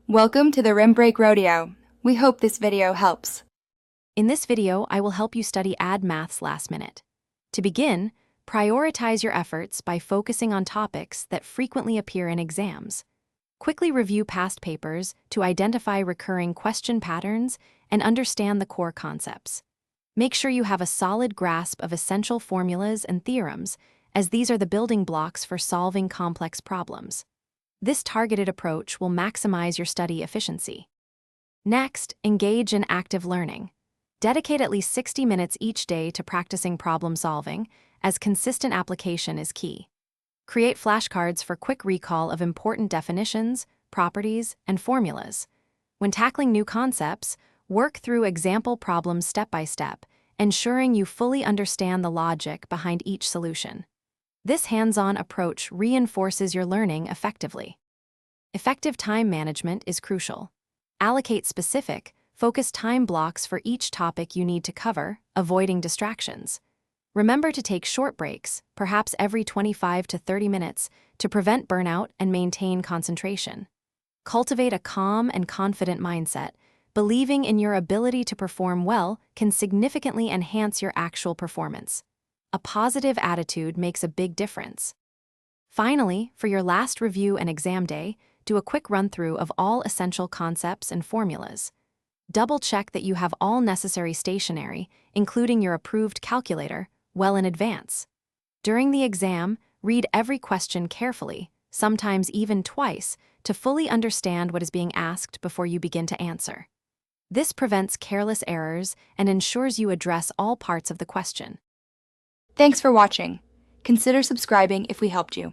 Welcome to the Rim Break Rodeo. We hope this video helps. In this video, I will help you study Add Maths last minute. To begin, prioritize your efforts by focusing on topics that frequently appear in exams. Quickly review past papers to identify recurring question patterns and understand the core concepts. Make sure you have a solid grasp of essential formulas and theorems, as these are the building blocks for solving complex problems. This targeted approach will maximize your study efficiency. Next, engage in active learning. Dedicate at least 60 minutes each day to practicing problem solving, as consistent application is key. Create flashcards for quick recall of important definitions, properties, and formulas. When tackling new concepts, work through example problems step by step, ensuring you fully understand the logic behind each solution. This hands-on approach reinforces your learning effectively. Effective time management is crucial. Allocate specific, focused time blocks for each topic you need to cover, avoiding distractions. Remember to take short breaks, perhaps every 25 to 30 minutes, to prevent burnout and maintain concentration. Cultivate a calm and confident mindset. Believing in your ability to perform well can significantly enhance your actual performance. A positive attitude makes a big difference. Finally, for your last review and exam day, do a quick run-through of all essential concepts and formulas. Double-check that you have all necessary stationery, including your approved calculator, well in advance. During the exam, read every question carefully, sometimes even twice, to fully understand what is being asked before you begin to answer. This prevents careless errors and ensures you address all parts of the question. Thanks for watching. Consider subscribing if we helped you.